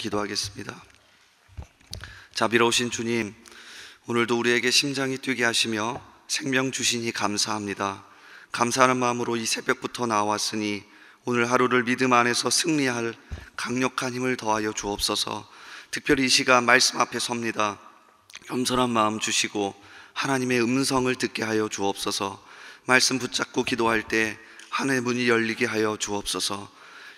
기도하겠습니다. 자비로우신 주님, 오늘도 우리에게 심장이 뛰게 하시며 생명 주시니 감사합니다. 감사하는 마음으로 이 새벽부터 나왔으니 오늘 하루를 믿음 안에서 승리할 강력한 힘을 더하여 주옵소서. 특별히 이 시간 말씀 앞에 섭니다. 겸손한 마음 주시고 하나님의 음성을 듣게 하여 주옵소서. 말씀 붙잡고 기도할 때 하늘의 문이 열리게 하여 주옵소서.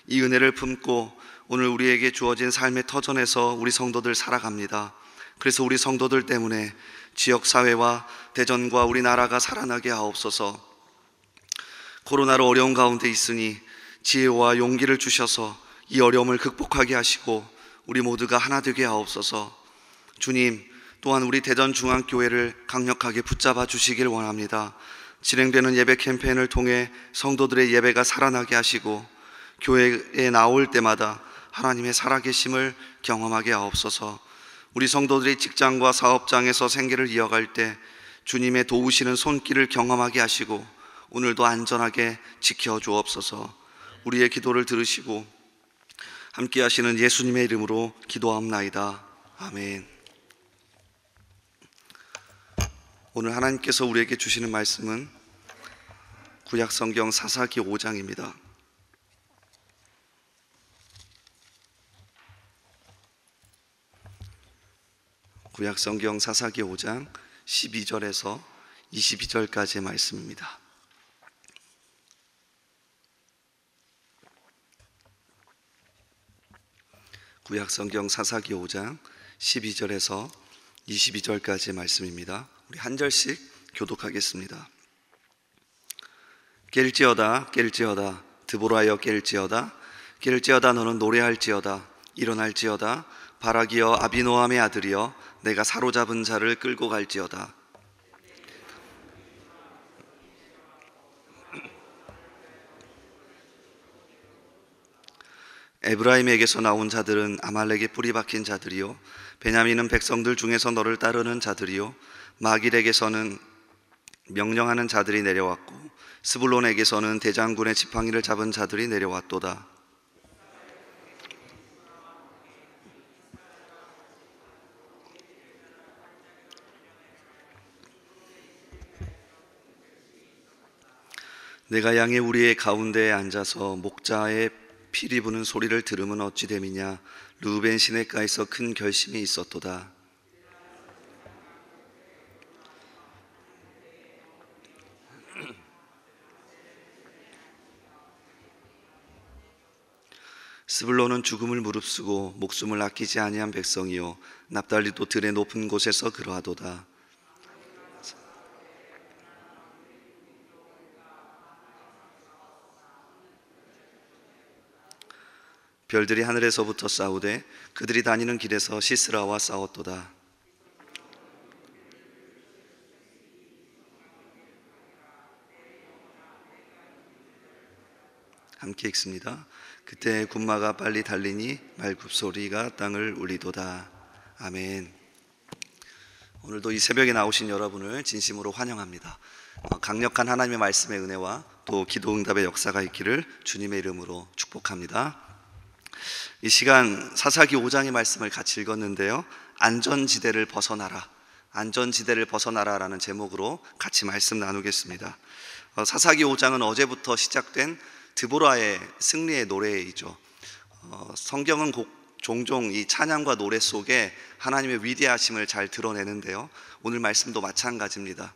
이 은혜를 품고 오늘 우리에게 주어진 삶의 터전에서 우리 성도들 살아갑니다. 그래서 우리 성도들 때문에 지역사회와 대전과 우리나라가 살아나게 하옵소서. 코로나로 어려운 가운데 있으니 지혜와 용기를 주셔서 이 어려움을 극복하게 하시고 우리 모두가 하나 되게 하옵소서. 주님, 또한 우리 대전중앙교회를 강력하게 붙잡아 주시길 원합니다. 진행되는 예배 캠페인을 통해 성도들의 예배가 살아나게 하시고 교회에 나올 때마다 하나님의 살아계심을 경험하게 하옵소서. 우리 성도들이 직장과 사업장에서 생계를 이어갈 때 주님의 도우시는 손길을 경험하게 하시고 오늘도 안전하게 지켜주옵소서. 우리의 기도를 들으시고 함께 하시는 예수님의 이름으로 기도하옵나이다. 아멘. 오늘 하나님께서 우리에게 주시는 말씀은 구약성경 사사기 5장입니다. 구약성경 사사기 5장 12절에서 22절까지의 말씀입니다. 구약성경 사사기 5장 12절에서 22절까지의 말씀입니다. 우리 한 절씩 교독하겠습니다. 깰지어다 깰지어다 드보라여 깰지어다 깰지어다 너는 노래할지어다 일어날지어다 바라기여 아비노함의 아들이여 내가 사로잡은 자를 끌고 갈지어다. 에브라임에게서 나온 자들은 아말렉에 뿌리 박힌 자들이요 베냐민은 백성들 중에서 너를 따르는 자들이요 마길에게서는 명령하는 자들이 내려왔고 스불론에게서는 대장군의 지팡이를 잡은 자들이 내려왔도다. 내가 양의 우리의 가운데에 앉아서 목자의 피리 부는 소리를 들으면 어찌 됨이냐. 르우벤 시냇가에서 큰 결심이 있었도다. 스불론은 죽음을 무릅쓰고 목숨을 아끼지 아니한 백성이요 납달리도 들의 높은 곳에서 그러하도다. 별들이 하늘에서부터 싸우되 그들이 다니는 길에서 시스라와 싸웠도다. 함께 읽습니다. 그때 군마가 빨리 달리니 말굽소리가 땅을 울리도다. 아멘. 오늘도 이 새벽에 나오신 여러분을 진심으로 환영합니다. 강력한 하나님의 말씀의 은혜와 또 기도응답의 역사가 있기를 주님의 이름으로 축복합니다. 이 시간 사사기 5장의 말씀을 같이 읽었는데요, 안전지대를 벗어나라, 안전지대를 벗어나라라는 제목으로 같이 말씀 나누겠습니다. 사사기 5장은 어제부터 시작된 드보라의 승리의 노래이죠. 성경은 종종 이 찬양과 노래 속에 하나님의 위대하심을 잘 드러내는데요, 오늘 말씀도 마찬가지입니다.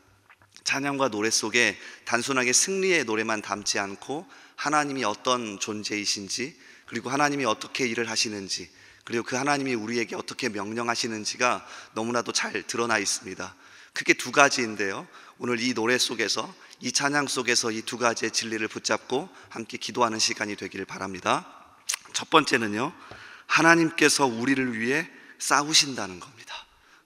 찬양과 노래 속에 단순하게 승리의 노래만 담지 않고 하나님이 어떤 존재이신지, 그리고 하나님이 어떻게 일을 하시는지, 그리고 그 하나님이 우리에게 어떻게 명령하시는지가 너무나도 잘 드러나 있습니다. 크게 두 가지인데요, 오늘 이 노래 속에서, 이 찬양 속에서 이 두 가지의 진리를 붙잡고 함께 기도하는 시간이 되기를 바랍니다. 첫 번째는요, 하나님께서 우리를 위해 싸우신다는 겁니다.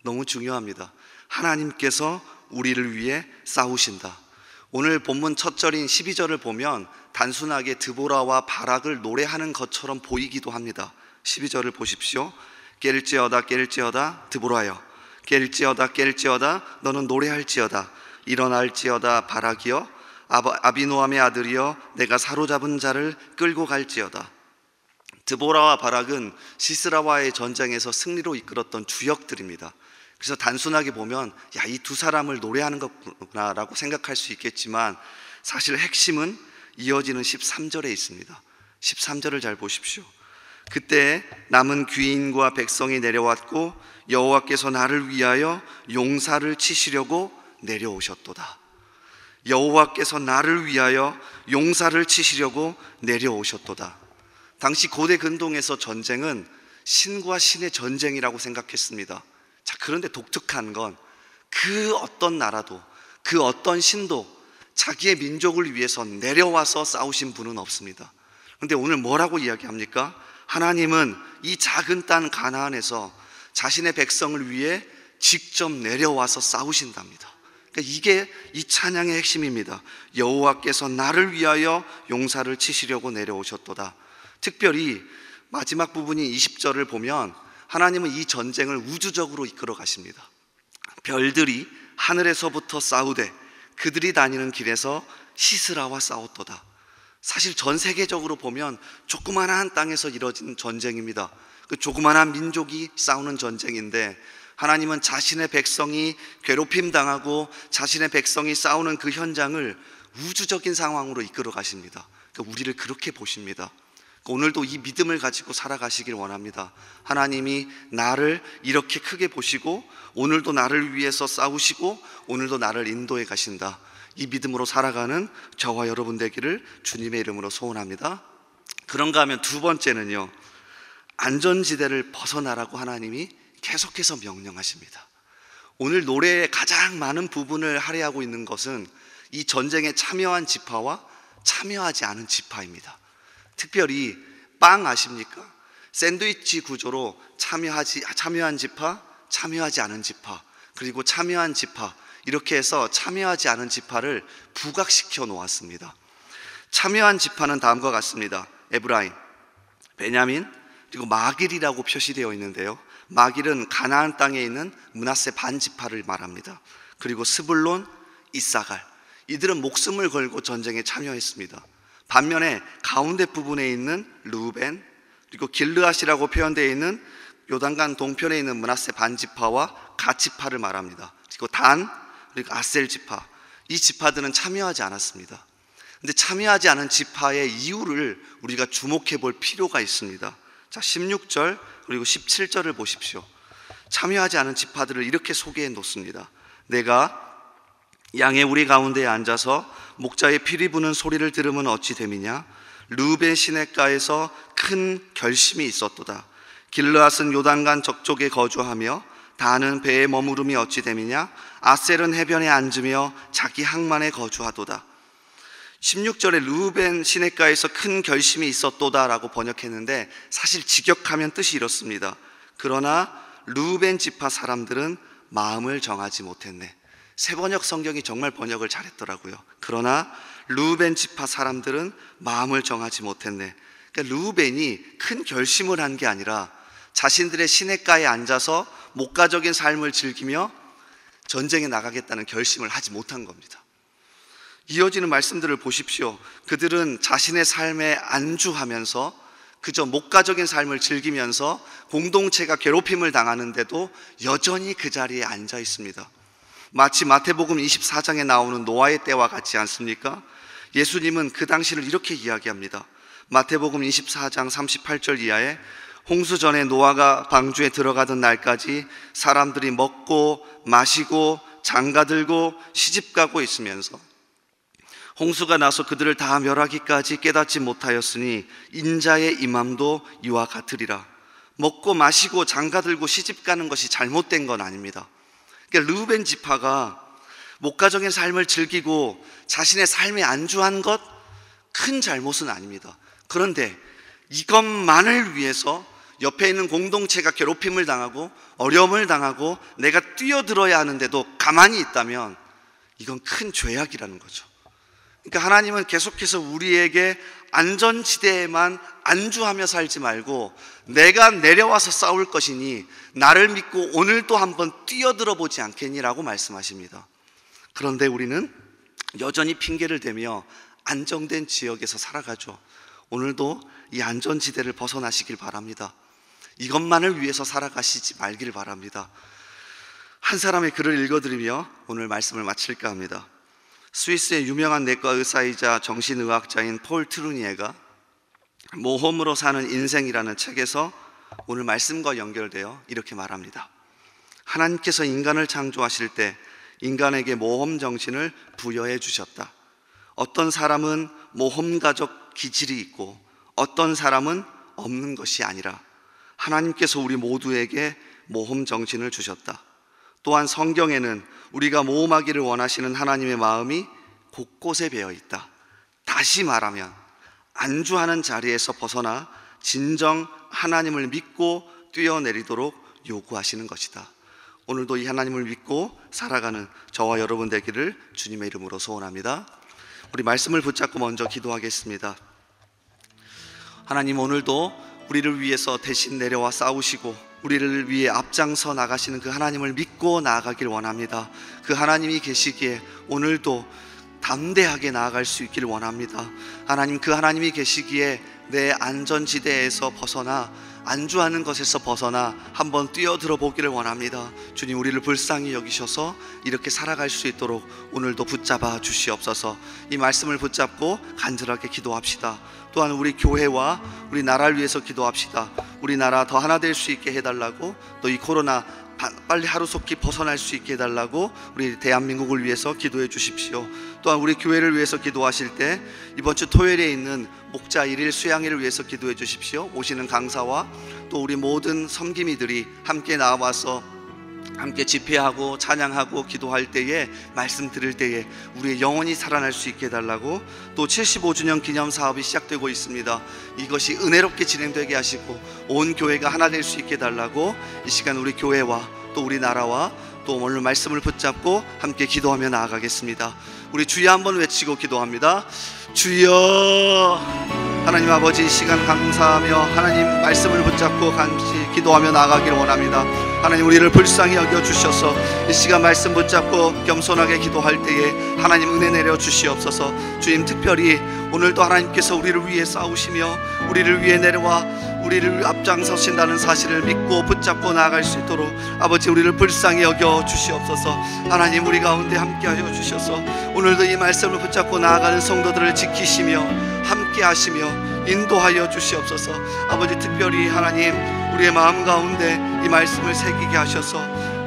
너무 중요합니다. 하나님께서 우리를 위해 싸우신다. 오늘 본문 첫 절인 12절을 보면 단순하게 드보라와 바락을 노래하는 것처럼 보이기도 합니다. 12절을 보십시오. 깰지어다 깰지어다 드보라여 깰지어다 깰지어다 너는 노래할지어다 일어날지어다 바락이여 아비노함의 아들이여 내가 사로잡은 자를 끌고 갈지어다. 드보라와 바락은 시스라와의 전쟁에서 승리로 이끌었던 주역들입니다. 그래서 단순하게 보면 이 두 사람을 노래하는 거구나라고 생각할 수 있겠지만 사실 핵심은 이어지는 13절에 있습니다. 13절을 잘 보십시오. 그때 남은 귀인과 백성이 내려왔고 여호와께서 나를 위하여 용사를 치시려고 내려오셨도다. 여호와께서 나를 위하여 용사를 치시려고 내려오셨도다. 당시 고대 근동에서 전쟁은 신과 신의 전쟁이라고 생각했습니다. 자, 그런데 독특한 건 그 어떤 나라도 그 어떤 신도 자기의 민족을 위해서 내려와서 싸우신 분은 없습니다. 그런데 오늘 뭐라고 이야기합니까? 하나님은 이 작은 땅 가나안에서 자신의 백성을 위해 직접 내려와서 싸우신답니다. 그러니까 이게 이 찬양의 핵심입니다. 여호와께서 나를 위하여 용사를 치시려고 내려오셨도다. 특별히 마지막 부분인 20절을 보면 하나님은 이 전쟁을 우주적으로 이끌어 가십니다. 별들이 하늘에서부터 싸우되 그들이 다니는 길에서 시스라와 싸웠도다. 사실 전 세계적으로 보면 조그만한 땅에서 이뤄진 전쟁입니다. 그 조그만한 민족이 싸우는 전쟁인데 하나님은 자신의 백성이 괴롭힘 당하고 자신의 백성이 싸우는 그 현장을 우주적인 상황으로 이끌어 가십니다. 그러니까 우리를 그렇게 보십니다. 오늘도 이 믿음을 가지고 살아가시길 원합니다. 하나님이 나를 이렇게 크게 보시고 오늘도 나를 위해서 싸우시고 오늘도 나를 인도해 가신다. 이 믿음으로 살아가는 저와 여러분 되기를 주님의 이름으로 소원합니다. 그런가 하면 두 번째는요, 안전지대를 벗어나라고 하나님이 계속해서 명령하십니다. 오늘 노래의 가장 많은 부분을 할애하고 있는 것은 이 전쟁에 참여한 지파와 참여하지 않은 지파입니다. 특별히 빵 아십니까? 샌드위치 구조로 참여한 지파, 참여하지 않은 지파, 그리고 참여한 지파, 이렇게 해서 참여하지 않은 지파를 부각시켜 놓았습니다. 참여한 지파는 다음과 같습니다. 에브라임, 베냐민, 그리고 마길이라고 표시되어 있는데요, 마길은 가나안 땅에 있는 므낫세 반 지파를 말합니다. 그리고 스불론, 이사갈, 이들은 목숨을 걸고 전쟁에 참여했습니다. 반면에 가운데 부분에 있는 루벤, 그리고 길르앗이라고 표현되어 있는 요단강 동편에 있는 므낫세 반 지파와 갓 지파를 말합니다. 그리고 단, 그리고 아셀 지파, 이 지파들은 참여하지 않았습니다. 근데 참여하지 않은 지파의 이유를 우리가 주목해 볼 필요가 있습니다. 자, 16절 그리고 17절을 보십시오. 참여하지 않은 지파들을 이렇게 소개해 놓습니다. 내가 양의 우리 가운데에 앉아서 목자의 피리 부는 소리를 들으면 어찌 됨이냐? 르우벤 시냇가에서 큰 결심이 있었도다. 길르앗은 요단강 적쪽에 거주하며 다는 배에 머무름이 어찌 됨이냐? 아셀은 해변에 앉으며 자기 항만에 거주하도다. 16절에 르우벤 시냇가에서 큰 결심이 있었도다라고 번역했는데 사실 직역하면 뜻이 이렇습니다. 그러나 르우벤 지파 사람들은 마음을 정하지 못했네. 새번역 성경이 정말 번역을 잘했더라고요. 그러나 르우벤 지파 사람들은 마음을 정하지 못했네. 그러니까 르우벤이 큰 결심을 한 게 아니라 자신들의 시냇가에 앉아서 목가적인 삶을 즐기며 전쟁에 나가겠다는 결심을 하지 못한 겁니다. 이어지는 말씀들을 보십시오. 그들은 자신의 삶에 안주하면서 그저 목가적인 삶을 즐기면서 공동체가 괴롭힘을 당하는데도 여전히 그 자리에 앉아 있습니다. 마치 마태복음 24장에 나오는 노아의 때와 같지 않습니까? 예수님은 그 당시를 이렇게 이야기합니다. 마태복음 24장 38절 이하에 홍수 전에 노아가 방주에 들어가던 날까지 사람들이 먹고 마시고 장가들고 시집가고 있으면서 홍수가 나서 그들을 다 멸하기까지 깨닫지 못하였으니 인자의 임함도 이와 같으리라. 먹고 마시고 장가들고 시집가는 것이 잘못된 건 아닙니다. 그러니까 르우벤 지파가 목가적인 삶을 즐기고 자신의 삶에 안주한 것 큰 잘못은 아닙니다. 그런데 이것만을 위해서 옆에 있는 공동체가 괴롭힘을 당하고 어려움을 당하고 내가 뛰어들어야 하는데도 가만히 있다면 이건 큰 죄악이라는 거죠. 그러니까 하나님은 계속해서 우리에게 안전지대에만 안주하며 살지 말고 내가 내려와서 싸울 것이니 나를 믿고 오늘도 한번 뛰어들어 보지 않겠니라고 말씀하십니다. 그런데 우리는 여전히 핑계를 대며 안정된 지역에서 살아가죠. 오늘도 이 안전지대를 벗어나시길 바랍니다. 이것만을 위해서 살아가시지 말길 바랍니다. 한 사람의 글을 읽어드리며 오늘 말씀을 마칠까 합니다. 스위스의 유명한 내과 의사이자 정신의학자인 폴 트루니에가 모험으로 사는 인생이라는 책에서 오늘 말씀과 연결되어 이렇게 말합니다. 하나님께서 인간을 창조하실 때 인간에게 모험 정신을 부여해 주셨다. 어떤 사람은 모험가적 기질이 있고 어떤 사람은 없는 것이 아니라 하나님께서 우리 모두에게 모험 정신을 주셨다. 또한 성경에는 우리가 모험하기를 원하시는 하나님의 마음이 곳곳에 배어 있다. 다시 말하면 안주하는 자리에서 벗어나 진정 하나님을 믿고 뛰어내리도록 요구하시는 것이다. 오늘도 이 하나님을 믿고 살아가는 저와 여러분 되기를 주님의 이름으로 소원합니다. 우리 말씀을 붙잡고 먼저 기도하겠습니다. 하나님, 오늘도 우리를 위해서 대신 내려와 싸우시고 우리를 위해 앞장서 나가시는 그 하나님을 믿고 나아가길 원합니다. 그 하나님이 계시기에 오늘도 담대하게 나아갈 수 있기를 원합니다. 하나님, 그 하나님이 계시기에 내 안전지대에서 벗어나 안주하는 것에서 벗어나 한번 뛰어들어 보기를 원합니다. 주님, 우리를 불쌍히 여기셔서 이렇게 살아갈 수 있도록 오늘도 붙잡아 주시옵소서. 이 말씀을 붙잡고 간절하게 기도합시다. 또한 우리 교회와 우리 나라를 위해서 기도합시다. 우리 나라 더 하나 될 수 있게 해달라고, 또 이 코로나 빨리 하루속히 벗어날 수 있게 해달라고 우리 대한민국을 위해서 기도해 주십시오. 또한 우리 교회를 위해서 기도하실 때 이번 주 토요일에 있는 목자 1일 수양회를 위해서 기도해 주십시오. 오시는 강사와 또 우리 모든 섬김이들이 함께 나와서 함께 집회하고 찬양하고 기도할 때에, 말씀 들을 때에 우리의 영혼이 살아날 수 있게 해달라고, 또 75주년 기념 사업이 시작되고 있습니다. 이것이 은혜롭게 진행되게 하시고 온 교회가 하나 될 수 있게 해달라고 이 시간 우리 교회와 또 우리 나라와 또 오늘 말씀을 붙잡고 함께 기도하며 나아가겠습니다. 우리 주여 한번 외치고 기도합니다. 주여. 하나님 아버지, 이 시간 감사하며 하나님 말씀을 붙잡고 같이 기도하며 나아가기를 원합니다. 하나님, 우리를 불쌍히 여겨주셔서 이 시간 말씀 붙잡고 겸손하게 기도할 때에 하나님 은혜 내려 주시옵소서. 주님, 특별히 오늘도 하나님께서 우리를 위해 싸우시며 우리를 위해 내려와 우리를 앞장서신다는 사실을 믿고 붙잡고 나아갈 수 있도록 아버지, 우리를 불쌍히 여겨 주시옵소서. 하나님, 우리 가운데 함께 하여 주셔서 오늘도 이 말씀을 붙잡고 나아가는 성도들을 지키시며 함께 하시며 인도하여 주시옵소서. 아버지, 특별히 하나님, 우리의 마음 가운데 이 말씀을 새기게 하셔서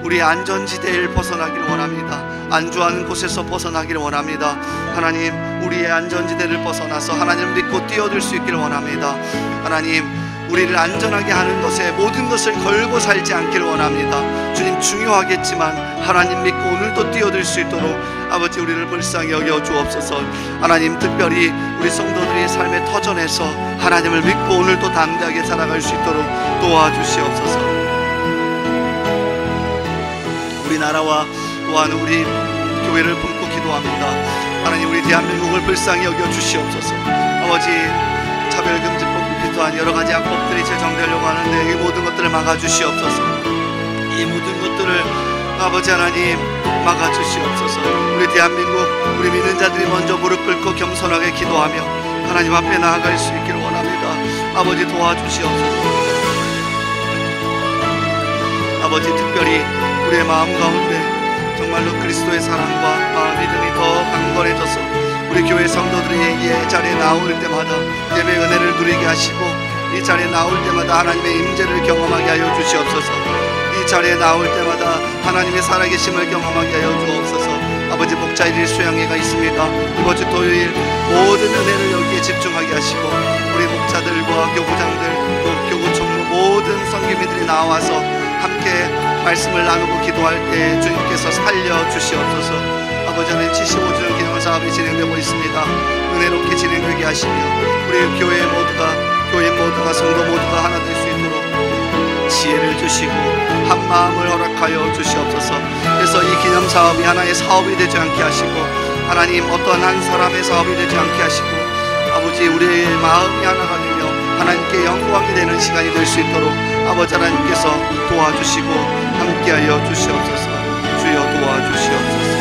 우리의 안전지대를 벗어나기를 원합니다. 안주하는 곳에서 벗어나기를 원합니다. 하나님, 우리의 안전지대를 벗어나서 하나님을 믿고 뛰어들 수 있기를 원합니다. 하나님, 우리를 안전하게 하는 것에 모든 것을 걸고 살지 않기를 원합니다. 주님, 중요하겠지만 하나님 믿고 오늘도 뛰어들 수 있도록 아버지, 우리를 불쌍히 여겨 주옵소서. 하나님, 특별히 우리 성도들의 삶의 터전에서 하나님을 믿고 오늘도 담대하게 살아갈 수 있도록 도와주시옵소서. 우리나라와 또한 우리 교회를 품고 기도합니다. 하나님, 우리 대한민국을 불쌍히 여겨 주시옵소서. 아버지, 차별금지법 또한 여러 가지 악법들이 제정되려고 하는데 이 모든 것들을 막아주시옵소서. 이 모든 것들을 아버지 하나님 막아주시옵소서. 우리 대한민국, 우리 믿는 자들이 먼저 무릎 꿇고 겸손하게 기도하며 하나님 앞에 나아갈 수 있기를 원합니다. 아버지, 도와주시옵소서. 아버지, 특별히 우리의 마음 가운데 정말로 그리스도의 사랑과 마음 믿음이 더 강건해져서 우리 교회 성도들이 이 자리에 나올 때마다 예배 은혜를 누리게 하시고 이 자리에 나올 때마다 하나님의 임재를 경험하게 하여 주시옵소서. 이 자리에 나올 때마다 하나님의 살아계심을 경험하게 하여 주옵소서. 아버지, 목자 1일 수양회가 있습니다. 이번 주 토요일 모든 은혜를 여기에 집중하게 하시고 우리 목자들과 교부장들 또 교구 총무 모든 성기민들이 나와서 함께 말씀을 나누고 기도할 때 주님께서 살려주시옵소서. 아버지 하나님, 75주년 기념 사업이 진행되고 있습니다. 은혜롭게 진행되게 하시며 우리 교회 모두가 성도 모두가 하나 될 수 있도록 지혜를 주시고 한 마음을 허락하여 주시옵소서. 그래서 이 기념 사업이 하나의 사업이 되지 않게 하시고 하나님, 어떤 한 사람의 사업이 되지 않게 하시고 아버지, 우리의 마음이 하나가 되며 하나님께 영광이 되는 시간이 될 수 있도록 아버지 하나님께서 도와주시고 함께하여 주시옵소서. 주여, 도와주시옵소서.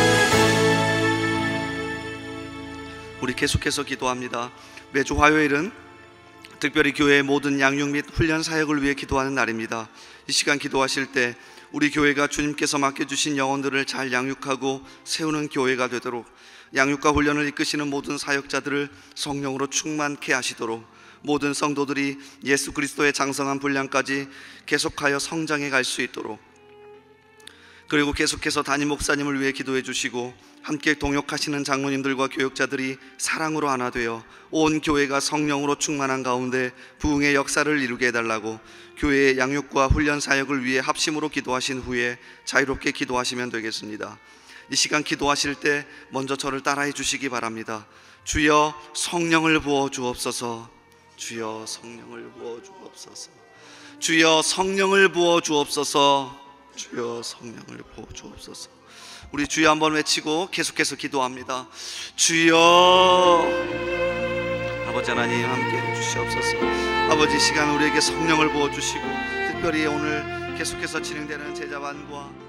우리 계속해서 기도합니다. 매주 화요일은 특별히 교회의 모든 양육 및 훈련 사역을 위해 기도하는 날입니다. 이 시간 기도하실 때 우리 교회가 주님께서 맡겨주신 영혼들을 잘 양육하고 세우는 교회가 되도록, 양육과 훈련을 이끄시는 모든 사역자들을 성령으로 충만케 하시도록, 모든 성도들이 예수 그리스도의 장성한 분량까지 계속하여 성장해 갈 수 있도록, 그리고 계속해서 담임 목사님을 위해 기도해 주시고 함께 동역하시는 장로님들과 교역자들이 사랑으로 하나 되어 온 교회가 성령으로 충만한 가운데 부흥의 역사를 이루게 해달라고, 교회의 양육과 훈련 사역을 위해 합심으로 기도하신 후에 자유롭게 기도하시면 되겠습니다. 이 시간 기도하실 때 먼저 저를 따라해 주시기 바랍니다. 주여 성령을 부어 주옵소서. 주여 성령을 부어 주옵소서. 주여 성령을 부어 주옵소서. 주여 성령을 부어 주옵소서. 우리 주여 한번 외치고 계속해서 기도합니다. 주여. 아버지 하나님 함께 해주시옵소서. 아버지, 시간 우리에게 성령을 부어 주시고 특별히 오늘 계속해서 진행되는 제자반과